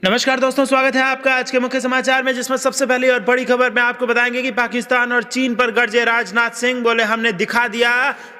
नमस्कार दोस्तों, स्वागत है आपका आज के मुख्य समाचार में, जिसमें सबसे पहली और बड़ी खबर में आपको बताएंगे कि पाकिस्तान और चीन पर गरजे राजनाथ सिंह। बोले हमने दिखा दिया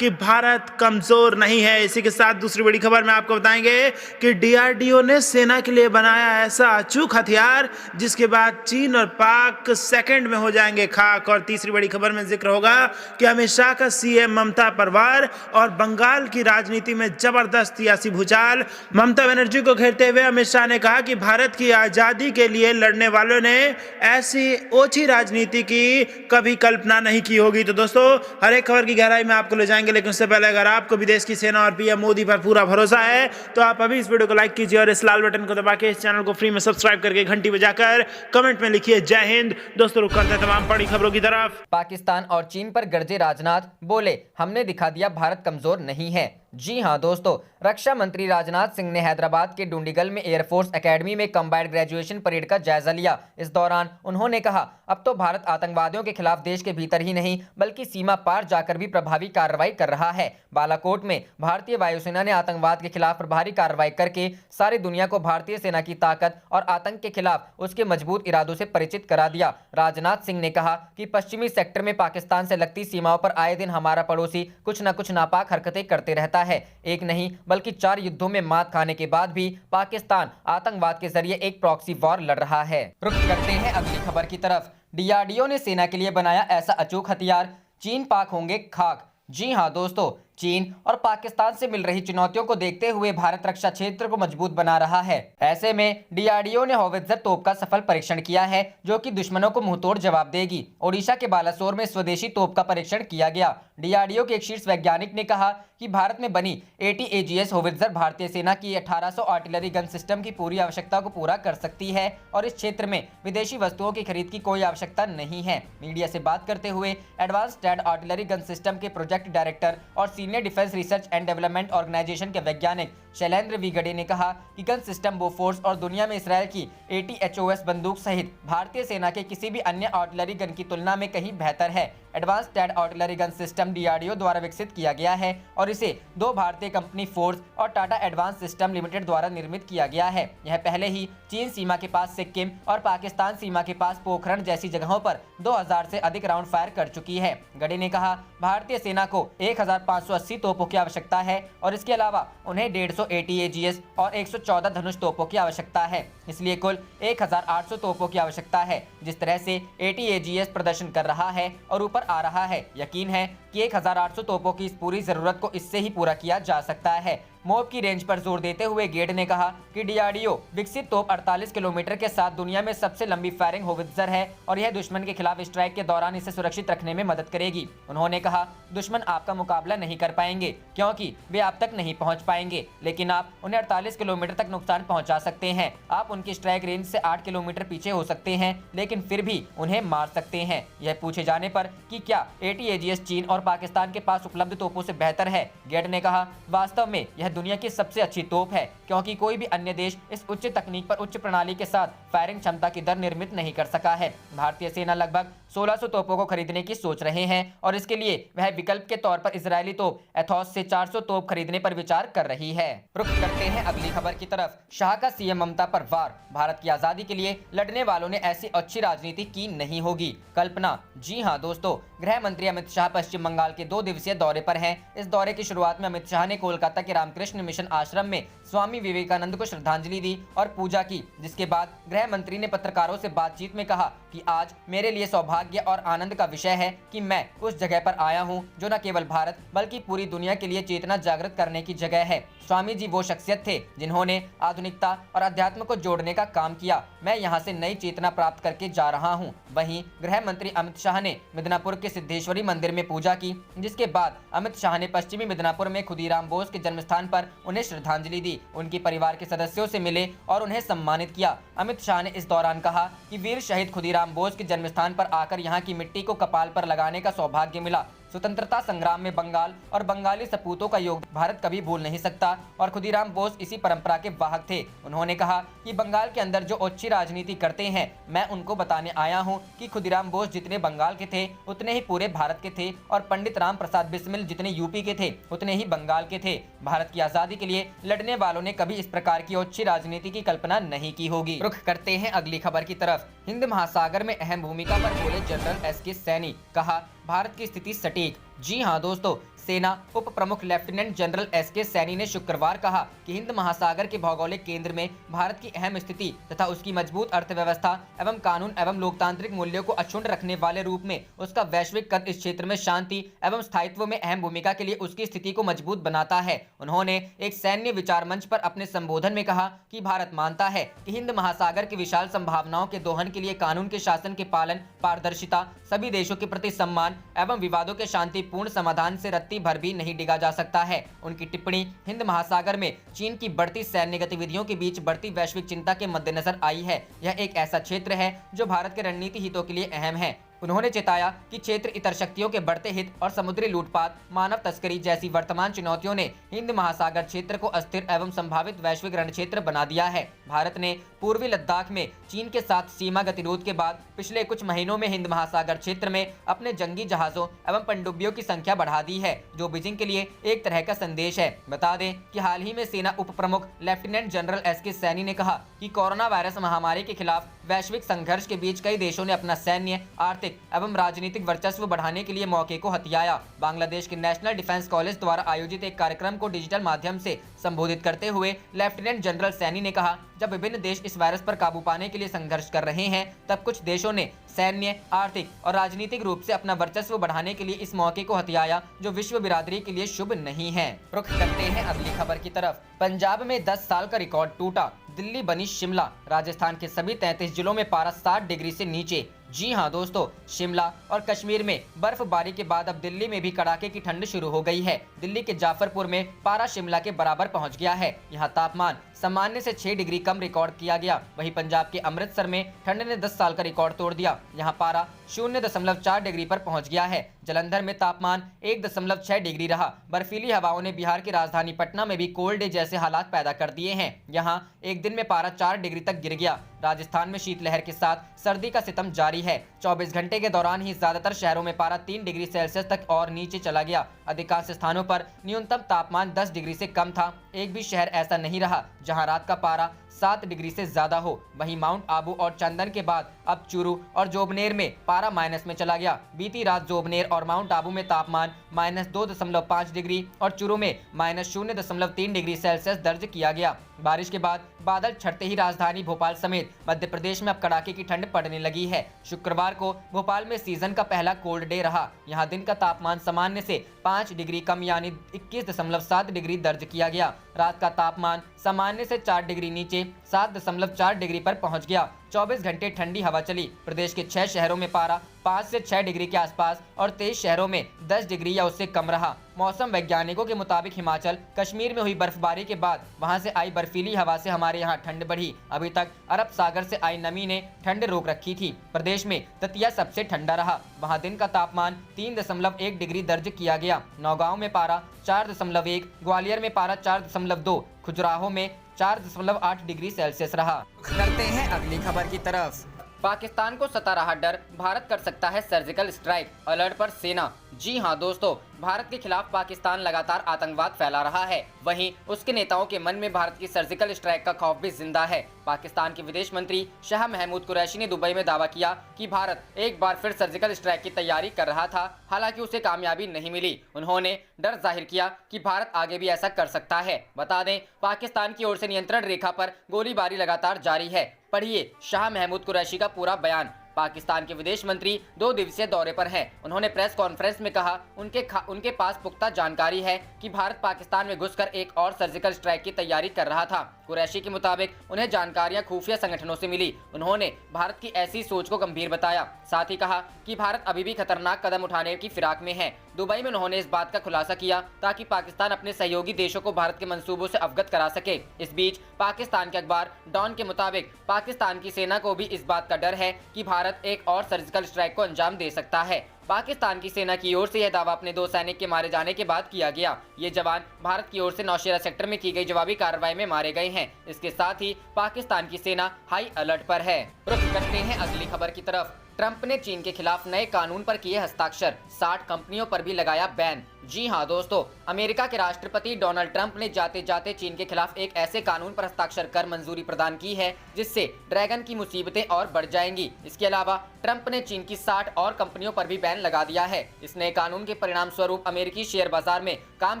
कि भारत कमजोर नहीं है। इसी के साथ दूसरी बड़ी खबर में आपको बताएंगे कि डीआरडीओ ने सेना के लिए बनाया ऐसा अचूक हथियार जिसके बाद चीन और पाक सेकंड में हो जाएंगे खाक। और तीसरी बड़ी खबर में जिक्र होगा कि अमित शाह का सीएम ममता पर वार और बंगाल की राजनीति में जबरदस्त सियासी भूचाल। ममता बनर्जी को घेरते हुए अमित शाह ने कहा कि भारत की आजादी के लिए लड़ने वालों ने ऐसी ओछी राजनीति की कभी कल्पना नहीं की होगी। तो दोस्तों, हर एक खबर की गहराई में आपको ले जाएंगे, लेकिन उससे पहले अगर आपको भी देश की सेना और पीएम मोदी पर पूरा भरोसा है तो आप अभी इस वीडियो को लाइक कीजिए और इस लाल बटन को दबा के इस चैनल को फ्री में सब्सक्राइब करके घंटी बजाकर कमेंट में लिखिए जय हिंद। दोस्तों, रुक करते हैं तमाम बड़ी खबरों की तरफ। पाकिस्तान और चीन पर गरजे राजनाथ, बोले हमने दिखा दिया भारत कमजोर नहीं है। जी हां दोस्तों, रक्षा मंत्री राजनाथ सिंह ने हैदराबाद के डुंडिगल में एयरफोर्स एकेडमी में कंबाइंड ग्रेजुएशन परेड का जायजा लिया। इस दौरान उन्होंने कहा, अब तो भारत आतंकवादियों के खिलाफ देश के भीतर ही नहीं बल्कि सीमा पार जाकर भी प्रभावी कार्रवाई कर रहा है। बालाकोट में भारतीय वायुसेना ने आतंकवाद के खिलाफ प्रभावी कार्रवाई करके सारी दुनिया को भारतीय सेना की ताकत और आतंक के खिलाफ उसके मजबूत इरादों से परिचित करा दिया। राजनाथ सिंह ने कहा कि पश्चिमी सेक्टर में पाकिस्तान से लगती सीमाओं पर आए दिन हमारा पड़ोसी कुछ न कुछ नापाक हरकतें करते रहता है। एक नहीं बल्कि 4 युद्धों में मात खाने के बाद भी पाकिस्तान आतंकवाद के जरिए एक प्रॉक्सी वॉर लड़ रहा है। रुक करते हैं अगली खबर की तरफ। डीआरडीओ ने सेना के लिए बनाया ऐसा अचूक हथियार, चीन पाक होंगे खाक। जी हां दोस्तों, चीन और पाकिस्तान से मिल रही चुनौतियों को देखते हुए भारत रक्षा क्षेत्र को मजबूत बना रहा है। ऐसे में डीआरडीओ ने हॉवित्जर तोप का सफल परीक्षण किया है, जो कि दुश्मनों को मुंहतोड़ जवाब देगी। ओडिशा के बालासोर में स्वदेशी तोप का परीक्षण किया गया। डीआरडीओ के एक शीर्ष वैज्ञानिक ने कहा कि भारत में बनी ATAGS हॉवित्जर भारतीय सेना की 1800 आर्टिलरी गन सिस्टम की पूरी आवश्यकता को पूरा कर सकती है और इस क्षेत्र में विदेशी वस्तुओं की खरीद की कोई आवश्यकता नहीं है। मीडिया से बात करते हुए advance stand artillery gun system के प्रोजेक्ट डायरेक्टर और senior Defence Research and Development Organisation के वैज्ञानिक शैलेंद्र विगड़े ने कहा कि गन सिस्टम बोफोर्स और दुनिया में इसराइल की ATHOS बंदूक सहित भारतीय सेना के किसी भी अन्य आर्टिलरी गन की तुलना में कहीं बेहतर है। Advance stand artillery gun system DRDO द्वारा विकसित किया गया है और इसे 2 भारतीय कंपनी फोर्स और टाटा एडवांस सिस्टम लिमिटेड द्वारा निर्मित किया गया है। यह पहले ही चीन सीमा के पास सिक्किम और पाकिस्तान सीमा के पास पोखरण जैसी जगहों पर 2000 से अधिक राउंड फायर कर चुकी है। गड़े ने कहा, भारतीय सेना को 1580 तोपों की आवश्यकता है और इसके अलावा उन्हें 150 ATAGS और 114 धनुष तोपों की आवश्यकता है। इसलिए कुल 1800 तोपों की आवश्यकता है। जिस तरह से ATAGS प्रदर्शन कर रहा है और ऊपर आ रहा है, यकीन है कि 1800 तोपों की इस पूरी जरूरत को इससे ही पूरा किया जा सकता है। मोब की रेंज पर जोर देते हुए गेड ने कहा कि डीआरडीओ विकसित तोप 48 किलोमीटर के साथ दुनिया में सबसे लंबी फायरिंग हॉवित्जर है और यह दुश्मन के खिलाफ स्ट्राइक के दौरान इसे सुरक्षित रखने में मदद करेगी। उन्होंने कहा, दुश्मन आपका मुकाबला नहीं कर पाएंगे क्योंकि वे आप तक नहीं पहुंच पाएंगे, लेकिन आप उन्हें 48 किलोमीटर तक नुकसान पहुंचा सकते हैं। आप उनकी स्ट्राइक रेंज से 8 किलोमीटर पीछे हो सकते हैं, लेकिन फिर भी उन्हें मार सकते हैं। यह पूछे जाने पर कि क्या ATAGS चीन और पाकिस्तान के पास उपलब्ध तोपों से बेहतर है, गेड ने कहा, वास्तव में यह दुनिया की सबसे अच्छी तोप है क्योंकि कोई भी अन्य देश इस उच्च तकनीक पर उच्च प्रणाली के साथ फायरिंग क्षमता की दर निर्मित नहीं कर सका है। भारतीय सेना लगभग 1600 तोपों को खरीदने की सोच रहे हैं और इसके लिए वह विकल्प के तौर पर इजरायली तोप एथॉस से 400 तोप खरीदने पर विचार कर रही है। रुक करते हैं अगली खबर की तरफ। शाह का सीएम ममता पर वार, भारत की आजादी के लिए लड़ने वालों ने ऐसी अच्छी राजनीति की नहीं होगी, कल्पना। जी हां दोस्तों, गृह मंत्री अमित शाह पश्चिम बंगाल के 2 दिवसीय दौरे पर हैं। इस दौरे की शुरुआत में अमित शाह ने कोलकाता के रामकृष्ण मिशन आश्रम में स्वामी विवेकानंद को श्रद्धांजलि दी और पूजा की, जिसके बाद गृह मंत्री ने पत्रकारों से बातचीत में कहा कि आज मेरे लिए सौभाग्य और आनंद का विषय है कि मैं उस जगह पर आया हूं जो न केवल भारत बल्कि पूरी दुनिया के लिए चेतना जागृत करने की जगह है। स्वामी जी वो शख्सियत थे जिन्होंने आधुनिकता और अध्यात्म को जोड़ने का काम किया। मैं यहां से नई चेतना प्राप्त करके जा रहा हूं। वहीं गृह मंत्री अमित शाह ने मिदनापुर के सिद्धेश्वरी मंदिर में पूजा की, जिसके बाद अमित शाह ने पश्चिमी मिदनापुर में खुदीराम बोस के जन्म स्थान पर उन्हें श्रद्धांजलि दी, उनके परिवार के सदस्यों से मिले और उन्हें सम्मानित किया। अमित शाह ने इस दौरान कहा कि वीर शहीद खुदीराम बोस के जन्म स्थान पर आकर यहाँ की मिट्टी को कपाल पर लगाने का सौभाग्य मिला। स्वतंत्रता संग्राम में बंगाल और बंगाली सपूतों का योगदान भारत कभी भूल नहीं सकता और खुदीराम बोस इसी परंपरा के वाहक थे। उन्होंने कहा कि बंगाल के अंदर जो ओछी राजनीति करते हैं, मैं उनको बताने आया हूं कि खुदीराम बोस जितने बंगाल के थे उतने ही पूरे भारत के थे और पंडित राम प्रसाद बिस्मिल जितने यूपी के थे उतने ही बंगाल के थे। भारत की आजादी के लिए लड़ने वालों ने कभी इस प्रकार की ओछी राजनीति की कल्पना नहीं की होगी। रुख करते हैं अगली खबर की तरफ। हिंद महासागर में अहम भूमिका पर बोले जनरल एस.के. सैनी, कहा भारत की स्थिति सटीक। जी हां दोस्तों, सेना उप प्रमुख लेफ्टिनेंट जनरल एस.के. सैनी ने शुक्रवार कहा कि हिंद महासागर के भौगोलिक केंद्र में भारत की अहम स्थिति तथा उसकी मजबूत अर्थव्यवस्था एवं कानून एवं लोकतांत्रिक मूल्यों को अक्षुण्ण रखने वाले रूप में उसका वैश्विक कद इस क्षेत्र में शांति एवं स्थायित्व में अहम भूमिका के लिए उसकी स्थिति को मजबूत बनाता है। उन्होंने एक सैन्य विचार मंच पर अपने संबोधन में कहा कि भारत मानता है कि हिंद महासागर की विशाल संभावनाओं के दोहन के लिए कानून के शासन के पालन, पारदर्शिता, सभी देशों के प्रति सम्मान एवं विवादों के शांतिपूर्ण समाधान से रत्ती भर भी नहीं डिगा जा सकता है। उनकी टिप्पणी हिंद महासागर में चीन की बढ़ती सैन्य गतिविधियों के बीच बढ़ती वैश्विक चिंता के मद्देनजर आई है। यह एक ऐसा क्षेत्र है जो भारत के रणनीति हितों के लिए अहम है। उन्होंने चेताया कि क्षेत्र इतर शक्तियों के बढ़ते हित और समुद्री लूटपाट, मानव तस्करी जैसी वर्तमान चुनौतियों ने हिंद महासागर क्षेत्र को अस्थिर एवं संभावित वैश्विक रण क्षेत्र बना दिया है। भारत ने पूर्वी लद्दाख में चीन के साथ सीमा गतिरोध के बाद पिछले कुछ महीनों में हिंद महासागर क्षेत्र में अपने जंगी जहाजों एवं पनडुब्बियों की संख्या बढ़ा दी है, जो बीजिंग के लिए एक तरह का संदेश है। बता दें कि हाल ही में सेना उप प्रमुख लेफ्टिनेंट जनरल एस.के. सैनी ने कहा कि कोरोना वायरस महामारी के खिलाफ वैश्विक संघर्ष के बीच कई देशों ने अपना सैन्य, आर्थिक एवं राजनीतिक वर्चस्व बढ़ाने के लिए मौके को हथियाया। बांग्लादेश के नेशनल डिफेंस कॉलेज द्वारा आयोजित एक कार्यक्रम को डिजिटल माध्यम से संबोधित करते हुए लेफ्टिनेंट जनरल सैनी ने कहा, जब विभिन्न देश इस वायरस पर काबू पाने के लिए संघर्ष कर रहे हैं, तब कुछ देशों ने सैन्य, आर्थिक और राजनीतिक रूप से अपना वर्चस्व बढ़ाने के लिए इस मौके को हथियाया, जो विश्व बिरादरी के लिए शुभ नहीं है। रुख करते हैं अगली खबर की तरफ। पंजाब में 10 साल का रिकॉर्ड टूटा, दिल्ली बनी शिमला। राजस्थान के सभी 33 जिलों में पारा 60 डिग्री से नीचे। जी हां दोस्तों, शिमला और कश्मीर में बर्फबारी के बाद अब दिल्ली में भी कड़ाके की ठंड शुरू हो गई है। दिल्ली के जाफरपुर में पारा शिमला के बराबर पहुंच गया है। यहां तापमान सामान्य से 6 डिग्री कम रिकॉर्ड किया गया। वहीं पंजाब के अमृतसर में ठंड ने 10 साल का रिकॉर्ड तोड़ दिया। यहां पारा 0.4 डिग्री पर पहुंच गया है। जलंधर में तापमान 1.6 डिग्री रहा। बर्फीली हवाओं ने बिहार की राजधानी पटना में भी कोल्ड डे जैसे हालात पैदा कर दिए हैं। यहां एक दिन में पारा 4 डिग्री तक गिर गया। राजस्थान में शीतलहर के साथ सर्दी का सितम जारी है। 24 घंटे के दौरान ही ज्यादातर शहरों में पारा 3 डिग्री सेल्सियस तक और नीचे चला गया। अधिकांश स्थानों पर न्यूनतम तापमान 10 डिग्री से कम था। एक भी शहर ऐसा नहीं रहा जहां रात का पारा 7 डिग्री से ज्यादा हो। वहीं माउंट आबू और चंदन के बाद अब चूरू और जोबनेर में पारा माइनस में चला गया। बीती रात जोबनेर और माउंट आबू में तापमान -2.5 डिग्री और चूरू में -0.3 डिग्री सेल्सियस दर्ज किया गया। बारिश के बाद बादल छटते ही राजधानी भोपाल समेत मध्य प्रदेश में अब कड़ाके की ठंड पड़ने लगी है। शुक्रवार को भोपाल में सीजन का पहला कोल्ड डे रहा। यहाँ दिन का तापमान सामान्य से 5 डिग्री कम यानी 21.7 डिग्री दर्ज किया गया। रात का तापमान सामान्य से 4 डिग्री नीचे 7.4 डिग्री पर पहुंच गया। 24 घंटे ठंडी हवा चली। प्रदेश के 6 शहरों में पारा 5 से 6 डिग्री के आसपास और 23 शहरों में 10 डिग्री या उससे कम रहा। मौसम वैज्ञानिकों के मुताबिक हिमाचल, कश्मीर में हुई बर्फबारी के बाद वहां से आई बर्फीली हवा से हमारे यहाँ ठंड बढ़ी। अभी तक अरब सागर से आई नमी ने ठंड रोक रखी थी। प्रदेश में दतिया सबसे ठंडा रहा। वहां दिन का तापमान 3.1 डिग्री दर्ज किया गया। नौगांव में पारा 4.1, ग्वालियर में पारा 4.2, खजुराहो में 4.8 डिग्री सेल्सियस रहा। करते हैं अगली खबर की तरफ। पाकिस्तान को सता रहा डर, भारत कर सकता है सर्जिकल स्ट्राइक, अलर्ट पर सेना। जी हां दोस्तों, भारत के खिलाफ पाकिस्तान लगातार आतंकवाद फैला रहा है। वहीं उसके नेताओं के मन में भारत की सर्जिकल स्ट्राइक का खौफ भी जिंदा है। पाकिस्तान के विदेश मंत्री शाह महमूद कुरैशी ने दुबई में दावा किया कि भारत एक बार फिर सर्जिकल स्ट्राइक की तैयारी कर रहा था, हालांकि उसे कामयाबी नहीं मिली। उन्होंने डर जाहिर किया कि भारत आगे भी ऐसा कर सकता है। बता दें, पाकिस्तान की ओर से नियंत्रण रेखा पर गोलीबारी लगातार जारी है। पढ़िए शाह महमूद कुरैशी का पूरा बयान। पाकिस्तान के विदेश मंत्री 2 दिवसीय दौरे पर हैं। उन्होंने प्रेस कॉन्फ्रेंस में कहा उनके पास पुख्ता जानकारी है कि भारत पाकिस्तान में घुसकर एक और सर्जिकल स्ट्राइक की तैयारी कर रहा था। कुरैशी के मुताबिक उन्हें जानकारियां खुफिया संगठनों से मिली। उन्होंने भारत की ऐसी सोच को गंभीर बताया। साथ ही कहा कि भारत अभी भी खतरनाक कदम उठाने की फिराक में है। दुबई में उन्होंने इस बात का खुलासा किया ताकि पाकिस्तान अपने सहयोगी देशों को भारत के मंसूबों से अवगत करा सके। इस बीच पाकिस्तान के अखबार डॉन के मुताबिक पाकिस्तान की सेना को भी इस बात का डर है कि भारत एक और सर्जिकल स्ट्राइक को अंजाम दे सकता है। पाकिस्तान की सेना की ओर से यह दावा अपने 2 सैनिक के मारे जाने के बाद किया गया। ये जवान भारत की ओर से नौशेरा सेक्टर में की गई जवाबी कार्रवाई में मारे गए हैं। इसके साथ ही पाकिस्तान की सेना हाई अलर्ट पर है। रुख करते हैं अगली खबर की तरफ। ट्रंप ने चीन के खिलाफ नए कानून पर किए हस्ताक्षर, 60 कंपनियों पर भी लगाया बैन। जी हां दोस्तों, अमेरिका के राष्ट्रपति डोनाल्ड ट्रंप ने जाते जाते चीन के खिलाफ एक ऐसे कानून पर हस्ताक्षर कर मंजूरी प्रदान की है जिससे ड्रैगन की मुसीबतें और बढ़ जाएंगी। इसके अलावा ट्रंप ने चीन की 60 और कंपनियों पर भी बैन लगा दिया है। इस नए कानून के परिणाम स्वरूप अमेरिकी शेयर बाजार में काम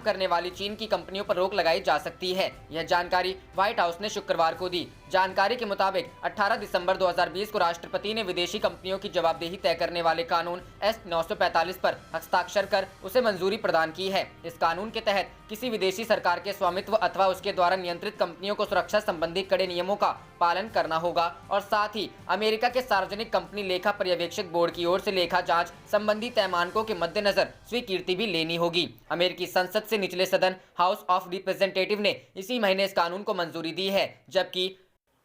करने वाली चीन की कंपनियों पर रोक लगाई जा सकती है। यह जानकारी व्हाइट हाउस ने शुक्रवार को दी। जानकारी के मुताबिक 18 दिसंबर 2020 को राष्ट्रपति ने विदेशी कंपनियों की जवाबदेही तय करने वाले कानून S-945 पर हस्ताक्षर कर उसे मंजूरी प्रदान की है। इस कानून के तहत किसी विदेशी सरकार के स्वामित्व अथवा उसके द्वारा नियंत्रित कंपनियों को सुरक्षा संबंधी कड़े नियमों का पालन करना होगा और साथ ही अमेरिका के सार्वजनिक कंपनी लेखा पर्यवेक्षक बोर्ड की ओर से लेखा जांच संबंधी तय मानकों के मद्देनजर स्वीकृति भी लेनी होगी। अमेरिकी संसद से निचले सदन हाउस ऑफ रिप्रेजेंटेटिव ने इसी महीने इस कानून को मंजूरी दी है, जबकि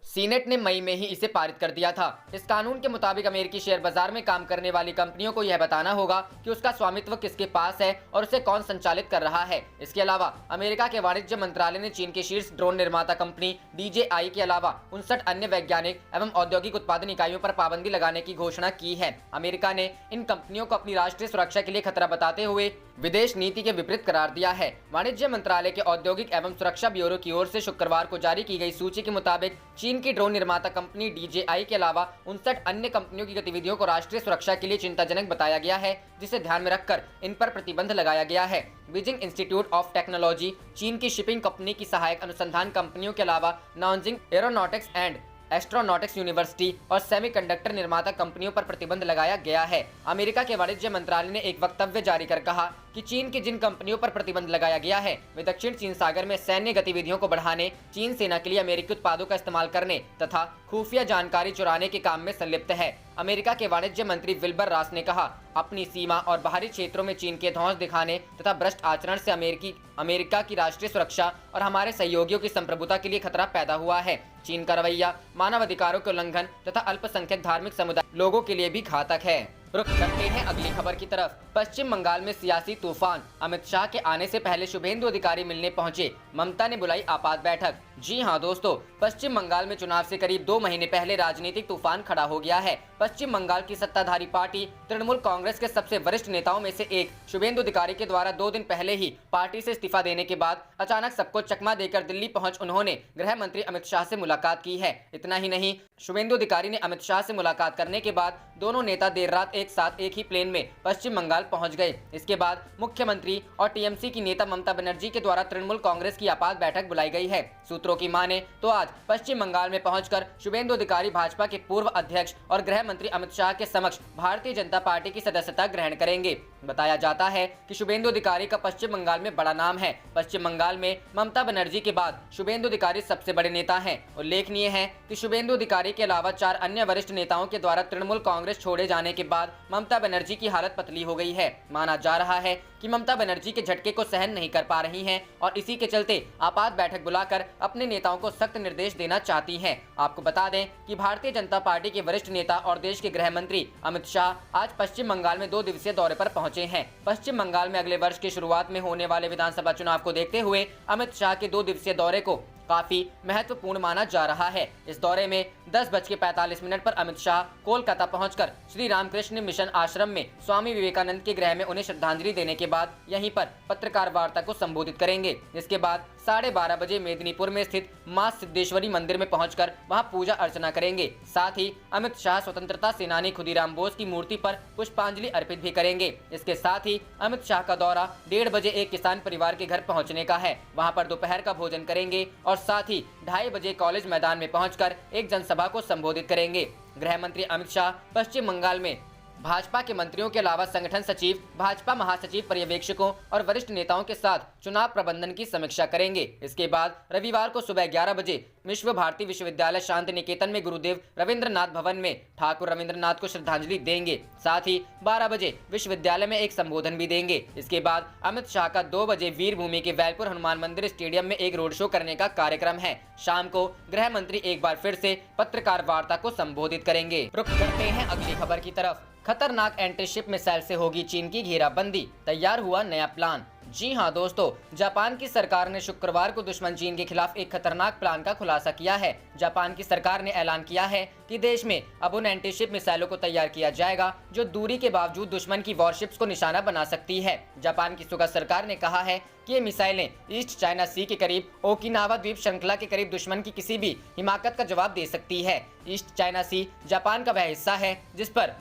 सीनेट ने मई में ही इसे पारित कर दिया था। इस कानून के मुताबिक अमेरिकी शेयर बाजार में काम करने वाली कंपनियों को यह बताना होगा कि उसका स्वामित्व किसके पास है और उसे कौन संचालित कर रहा है। इसके अलावा अमेरिका के वाणिज्य मंत्रालय ने चीन के शीर्ष ड्रोन निर्माता कंपनी DJI के अलावा 59 अन्य वैज्ञानिक एवं औद्योगिक उत्पादन इकाइयों पर पाबंदी लगाने की घोषणा की है। अमेरिका ने इन कंपनियों को अपनी राष्ट्रीय सुरक्षा के लिए खतरा बताते हुए विदेश नीति के विपरीत करार दिया है। वाणिज्य मंत्रालय के औद्योगिक एवं सुरक्षा ब्यूरो की ओर से शुक्रवार को जारी की गई सूची के मुताबिक चीन की ड्रोन निर्माता कंपनी DJI के अलावा 59 अन्य कंपनियों की गतिविधियों को राष्ट्रीय सुरक्षा के लिए चिंताजनक बताया गया है, जिसे ध्यान में रखकर इन पर प्रतिबंध लगाया गया है। बीजिंग इंस्टीट्यूट ऑफ टेक्नोलॉजी, चीन की शिपिंग कंपनी की सहायक अनुसंधान कंपनियों के अलावा Nanjing aeronautics and astronautics university और सेमीकंडक्टर निर्माता कंपनियों पर प्रतिबंध लगाया गया है। अमेरिका के वाणिज्य मंत्रालय ने एक वक्तव्य जारी कर कहा कि चीन की जिन कंपनियों पर प्रतिबंध लगाया गया है वे दक्षिण चीन सागर में सैन्य गतिविधियों को बढ़ाने, चीन सेना के लिए अमेरिकी उत्पादों का इस्तेमाल करने तथा खुफिया जानकारी चुराने के काम में संलिप्त है। अमेरिका के वाणिज्य मंत्री विल्बर रॉस ने कहा, अपनी सीमा और बाहरी क्षेत्रों में चीन के धौंस दिखाने तथा भ्रष्ट आचरण से अमेरिका की राष्ट्रीय सुरक्षा और हमारे सहयोगियों की संप्रभुता के लिए खतरा पैदा हुआ है। चीन का रवैया मानव अधिकारों के उल्लंघन तथा अल्पसंख्यक धार्मिक समुदाय लोगों के लिए भी घातक है। रुख करते हैं अगली खबर की तरफ। पश्चिम बंगाल में सियासी तूफान, अमित शाह के आने से पहले शुभेंदु अधिकारी मिलने पहुंचे, ममता ने बुलाई आपात बैठक। जी हां दोस्तों, पश्चिम बंगाल में चुनाव से करीब 2 महीने पहले राजनीतिक तूफान खड़ा हो गया है। पश्चिम बंगाल की सत्ताधारी पार्टी तृणमूल कांग्रेस के सबसे वरिष्ठ नेताओं में से एक शुभेंदु अधिकारी के द्वारा 2 दिन पहले ही पार्टी से इस्तीफा देने के बाद अचानक सबको चकमा देकर दिल्ली पहुंच उन्होंने गृह मंत्री अमित शाह से मुलाकात की है। इतना ही नहीं, शुभेंदु अधिकारी ने अमित शाह से मुलाकात करने के बाद दोनों नेता देर रात एक साथ एक ही प्लेन में पश्चिम बंगाल पहुंच गए। इसके बाद मुख्यमंत्री और टीएमसी की नेता ममता बनर्जी के द्वारा तृणमूल कांग्रेस की आपात बैठक बुलाई गई है। सूत्रों की माने तो आज पश्चिम बंगाल में पहुंचकर शुभेंदु अधिकारी भाजपा के पूर्व अध्यक्ष और गृह मंत्री अमित शाह के समक्ष भारतीय जनता पार्टी की सदस्यता ग्रहण करेंगे। बताया जाता है कि शुभेंदु अधिकारी का पश्चिम बंगाल में बड़ा नाम है। पश्चिम बंगाल में ममता बनर्जी के बाद शुभेंदु अधिकारी सबसे बड़े नेता हैं। उल्लेखनीय है कि शुभेंदु अधिकारी के अलावा 4 अन्य वरिष्ठ नेताओं के द्वारा तृणमूल कांग्रेस छोड़े जाने के बाद ममता बनर्जी की हालत पतली हो गई है। माना जा रहा है कि ममता बनर्जी के झटके को सहन नहीं कर पा रही हैं और इसी के चलते आपात बैठक बुलाकर अपने नेताओं को सख्त निर्देश देना चाहती हैं। आपको बता दें कि भारतीय जनता पार्टी के वरिष्ठ नेता और देश के गृह मंत्री अमित शाह आज पश्चिम बंगाल में 2 दिवसीय दौरे पर पहुंचे हैं। पश्चिम बंगाल में अगले वर्ष की शुरुआत में होने वाले विधानसभा चुनाव को देखते हुए अमित शाह के 2 दिवसीय दौरे को काफी महत्वपूर्ण माना जा रहा है। इस दौरे में 10:45 पर अमित शाह कोलकाता पहुंचकर श्री रामकृष्ण मिशन आश्रम में स्वामी विवेकानंद के गृह में उन्हें श्रद्धांजलि देने के बाद यहीं पर पत्रकार वार्ता को संबोधित करेंगे। इसके बाद 12:30 बजे मेदिनीपुर में स्थित मां सिद्धेश्वरी मंदिर में पहुंचकर वहां पूजा अर्चना करेंगे। साथ ही अमित शाह स्वतंत्रता सेनानी खुदीराम बोस की मूर्ति पर पुष्पांजलि अर्पित भी करेंगे। इसके साथ ही अमित शाह का दौरा 1:30 बजे एक किसान परिवार के घर पहुंचने का है। वहां पर दोपहर का भोजन करेंगे और साथ ही 2:30 बजे कॉलेज मैदान में पहुंचकर एक जनसभा को संबोधित करेंगे। गृह मंत्री अमित शाह पश्चिम बंगाल में भाजपा के मंत्रियों के अलावा संगठन सचिव, भाजपा महासचिव, पर्यवेक्षकों और वरिष्ठ नेताओं के साथ चुनाव प्रबंधन की समीक्षा करेंगे। इसके बाद रविवार को सुबह 11 बजे विश्व भारती विश्वविद्यालय शांति निकेतन में गुरुदेव रविंद्रनाथ भवन में ठाकुर रविंद्रनाथ को श्रद्धांजलि देंगे। साथ ही 12 बजे विश्वविद्यालय में एक संबोधन भी देंगे। इसके बाद अमित शाह का 2 बजे वीर भूमि के वैलपुर हनुमान मंदिर स्टेडियम में एक रोड शो करने का कार्यक्रम है। शाम को गृह मंत्री एक बार फिर से पत्रकार वार्ता को संबोधित करेंगे। रुख करते हैं अगली खबर की तरफ। खतरनाक एंटी शिप मिसाइल से होगी चीन की घेराबंदी, तैयार हुआ नया प्लान। जी हां दोस्तों, जापान की सरकार ने शुक्रवार को दुश्मन चीन के खिलाफ एक खतरनाक प्लान का खुलासा किया है। जापान की सरकार ने ऐलान किया है कि देश में अब उन एंटी शिप मिसाइलों को तैयार किया जाएगा जो दूरी के बावजूद दुश्मन की वॉरशिप्स को निशाना बना सकती है। जापान की सुगा सरकार ने कहा है कि ये मिसाइलें ईस्ट चाइना सी के करीब ओकिनावा द्वीप श्रृंखला के करीब दुश्मन की किसी भी हिमाकत का जवाब दे सकती है। ईस्ट चाइना सी जापान का वह हिस्सा है जिस पर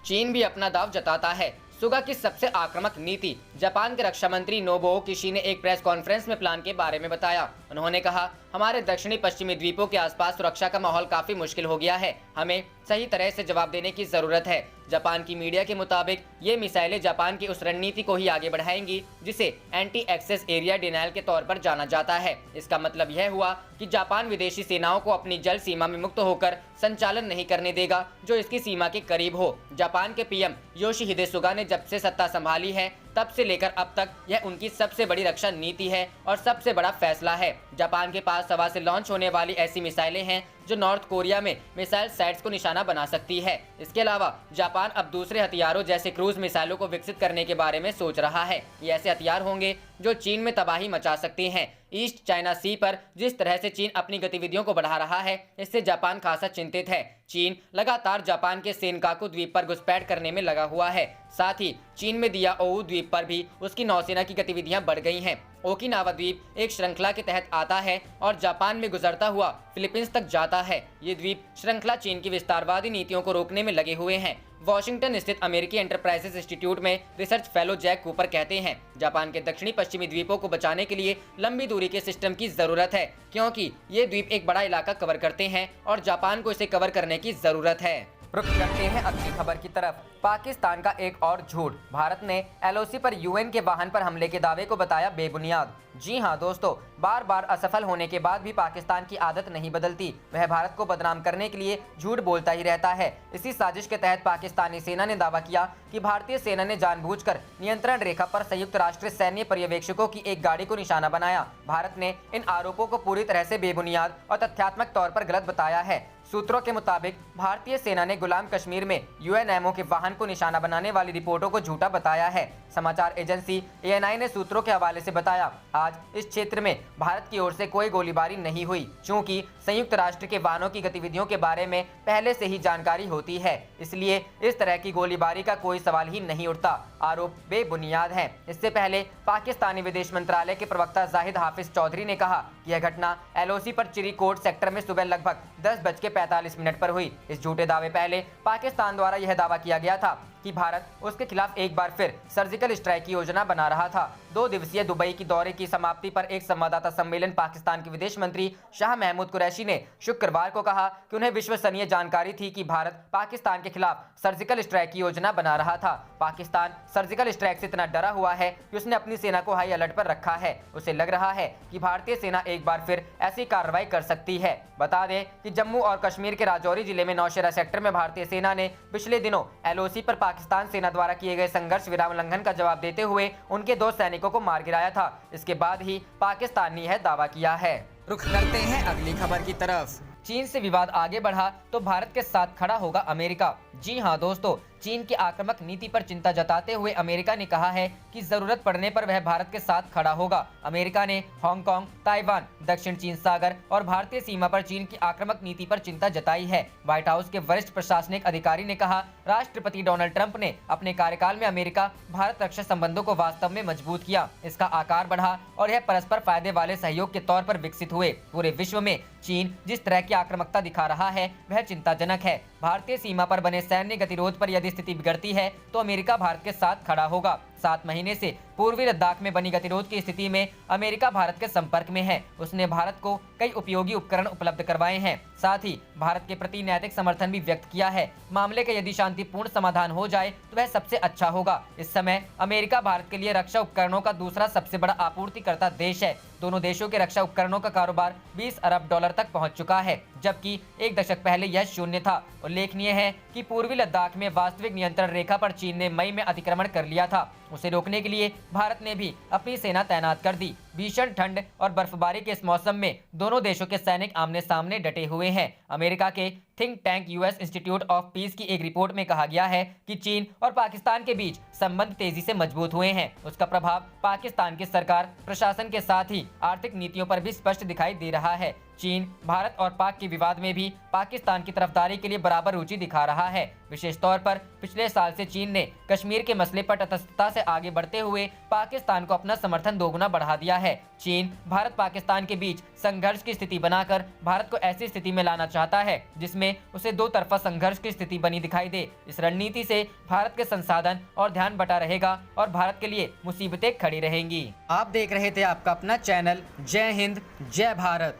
चीन भी अपना दाव जताता है। सुगा की सबसे आक्रामक नीति। जापान के रक्षा मंत्री नोबुओ किशी ने एक प्रेस कॉन्फ्रेंस में प्लान के बारे में बताया। उन्होंने कहा, हमारे दक्षिणी पश्चिमी द्वीपों के आसपास सुरक्षा का माहौल काफी मुश्किल हो गया है, हमें सही तरह से जवाब देने की जरूरत है। जापान की मीडिया के मुताबिक ये मिसाइलें जापान की उस रणनीति को ही आगे बढ़ाएंगी जिसे एंटी एक्सेस एरिया डिनायल के तौर पर जाना जाता है। इसका मतलब यह हुआ कि जापान विदेशी सेनाओं को अपनी जल सीमा में मुक्त होकर संचालन नहीं करने देगा जो इसकी सीमा के करीब हो। जापान के पीएम योशिहिदे सुगा ने जब से सत्ता संभाली है तब से लेकर अब तक यह उनकी सबसे बड़ी रक्षा नीति है और सबसे बड़ा फैसला है। जापान के पास हवा से लॉन्च होने वाली ऐसी मिसाइलें हैं जो नॉर्थ कोरिया में मिसाइल साइट्स को निशाना बना सकती है। इसके अलावा जापान अब दूसरे हथियारों जैसे क्रूज मिसाइलों को विकसित करने के बारे में सोच रहा है। ये ऐसे हथियार होंगे जो चीन में तबाही मचा सकते हैं। ईस्ट चाइना सी पर जिस तरह से चीन अपनी गतिविधियों को बढ़ा रहा है, इससे जापान खासा चिंतित है। चीन लगातार जापान के सेनकाकू द्वीप पर घुसपैठ करने में लगा हुआ है। साथ ही चीन में दिया ओऊ द्वीप पर भी उसकी नौसेना की गतिविधियां बढ़ गई हैं। ओकिनावा द्वीप एक श्रृंखला के तहत आता है और जापान में गुजरता हुआ फिलीपींस तक जाता है। ये द्वीप श्रृंखला चीन की विस्तारवादी नीतियों को रोकने में लगे हुए हैं। वॉशिंगटन स्थित अमेरिकी एंटरप्राइजेस इंस्टीट्यूट में रिसर्च फेलो जैक कूपर कहते हैं, जापान के दक्षिणी पश्चिमी द्वीपों को बचाने के लिए लंबी दूरी के सिस्टम की जरूरत है क्योंकि ये द्वीप एक बड़ा इलाका कवर करते हैं और जापान को इसे कवर करने की जरूरत है। रुक करते हैं अगली खबर की तरफ। पाकिस्तान का एक और झूठ। भारत ने एलओसी पर यूएन के वाहन पर हमले के दावे को बताया बेबुनियाद। जी हां दोस्तों, बार बार असफल होने के बाद भी पाकिस्तान की आदत नहीं बदलती। वह भारत को बदनाम करने के लिए झूठ बोलता ही रहता है। इसी साजिश के तहत पाकिस्तानी सेना ने दावा किया कि भारतीय सेना ने जानबूझकर नियंत्रण रेखा पर संयुक्त राष्ट्र सैन्य पर्यवेक्षकों की एक गाड़ी को निशाना बनाया। भारत ने इन आरोपों को पूरी तरह से बेबुनियाद और तथ्यात्मक तौर पर गलत बताया है। सूत्रों के मुताबिक भारतीय सेना ने गुलाम कश्मीर में यूएनएमओ के वाहन को निशाना बनाने वाली रिपोर्टों को झूठा बताया है। समाचार एजेंसी एएनआई ने सूत्रों के हवाले से बताया, आज इस क्षेत्र में भारत की ओर से कोई गोलीबारी नहीं हुई क्योंकि संयुक्त राष्ट्र के वाहनों की गतिविधियों के बारे में पहले से ही जानकारी होती है, इसलिए इस तरह की गोलीबारी का कोई सवाल ही नहीं उठता। आरोप बेबुनियाद है। इससे पहले पाकिस्तानी विदेश मंत्रालय के प्रवक्ता जाहिद हाफिज चौधरी ने कहा कि यह घटना एलओसी पर चिरीकोट सेक्टर में सुबह लगभग 10:45 पर हुई। इस झूठे दावे पहले पाकिस्तान द्वारा यह दावा किया गया था कि भारत उसके खिलाफ एक बार फिर सर्जिकल स्ट्राइक की योजना बना रहा था। 2 दिवसीय दुबई की दौरे की समाप्ति पर एक संवाददाता सम्मेलन पाकिस्तान के विदेश मंत्री शाह महमूद कुरैशी ने शुक्रवार को कहा कि उन्हें विश्वसनीय जानकारी थी कि भारत पाकिस्तान के खिलाफ सर्जिकल स्ट्राइक की योजना बना रहा था। पाकिस्तान सर्जिकल स्ट्राइक से इतना डरा हुआ है कि उसने अपनी सेना को हाई अलर्ट पर रखा है। उसे लग रहा है कि भारतीय सेना एक बार फिर ऐसी कार्रवाई कर सकती है। बता दें कि जम्मू और कश्मीर के राजौरी जिले में नौशेरा सेक्टर में भारतीय सेना ने पिछले दिनों एलओसी पर पाकिस्तान सेना द्वारा किए गए संघर्ष विराम उल्लंघन का जवाब देते हुए उनके 2 सैनिकों को मार गिराया था। इसके बाद ही पाकिस्तान ने यह दावा किया है। रुख करते हैं अगली खबर की तरफ। चीन से विवाद आगे बढ़ा तो भारत के साथ खड़ा होगा अमेरिका। जी हां दोस्तों, चीन की आक्रामक नीति पर चिंता जताते हुए अमेरिका ने कहा है कि जरूरत पड़ने पर वह भारत के साथ खड़ा होगा। अमेरिका ने हांगकांग, ताइवान, दक्षिण चीन सागर और भारतीय सीमा पर चीन की आक्रामक नीति पर चिंता जताई है। व्हाइट हाउस के वरिष्ठ प्रशासनिक अधिकारी ने कहा, राष्ट्रपति डोनाल्ड ट्रंप ने अपने कार्यकाल में अमेरिका भारत रक्षा संबंधों को वास्तव में मजबूत किया, इसका आकार बढ़ा और यह परस्पर फायदे वाले सहयोग के तौर पर विकसित हुए। पूरे विश्व में चीन जिस तरह की आक्रामकता दिखा रहा है वह चिंताजनक है। भारतीय सीमा पर बने सैन्य गतिरोध पर यदि स्थिति बिगड़ती है तो अमेरिका भारत के साथ खड़ा होगा। 7 महीने से पूर्वी लद्दाख में बनी गतिरोध की स्थिति में अमेरिका भारत के संपर्क में है। उसने भारत को कई उपयोगी उपकरण उपलब्ध करवाए हैं। साथ ही भारत के प्रति नैतिक समर्थन भी व्यक्त किया है। मामले का यदि शांतिपूर्ण समाधान हो जाए तो वह सबसे अच्छा होगा। इस समय अमेरिका भारत के लिए रक्षा उपकरणों का दूसरा सबसे बड़ा आपूर्तिकर्ता देश है। दोनों देशों के रक्षा उपकरणों का कारोबार $20 अरब तक पहुंच चुका है, जबकि एक दशक पहले यह शून्य था। उल्लेखनीय है कि पूर्वी लद्दाख में वास्तविक नियंत्रण रेखा पर चीन ने मई में अतिक्रमण कर लिया था। उसे रोकने के लिए भारत ने भी अपनी सेना तैनात कर दी। भीषण ठंड और बर्फबारी के इस मौसम में दोनों देशों के सैनिक आमने सामने डटे हुए हैं। अमेरिका के think tank US institute of peace की एक रिपोर्ट में कहा गया है कि चीन और पाकिस्तान के बीच संबंध तेजी से मजबूत हुए हैं। उसका प्रभाव पाकिस्तान की सरकार, प्रशासन के साथ ही आर्थिक नीतियों पर भी स्पष्ट दिखाई दे रहा है। चीन भारत और पाक के विवाद में भी पाकिस्तान की तरफदारी के लिए बराबर रुचि दिखा रहा है। विशेष तौर पर पिछले साल से चीन ने कश्मीर के मसले पर तटस्थता से आगे बढ़ते हुए पाकिस्तान को अपना समर्थन दोगुना बढ़ा दिया है। चीन भारत पाकिस्तान के बीच संघर्ष की स्थिति बनाकर भारत को ऐसी स्थिति में लाना चाहता है जिसमें उसे दो तरफा संघर्ष की स्थिति बनी दिखाई दे। इस रणनीति से भारत के संसाधन और ध्यान बटा रहेगा और भारत के लिए मुसीबतें खड़ी रहेंगी। आप देख रहे थे आपका अपना चैनल जय हिंद जय भारत।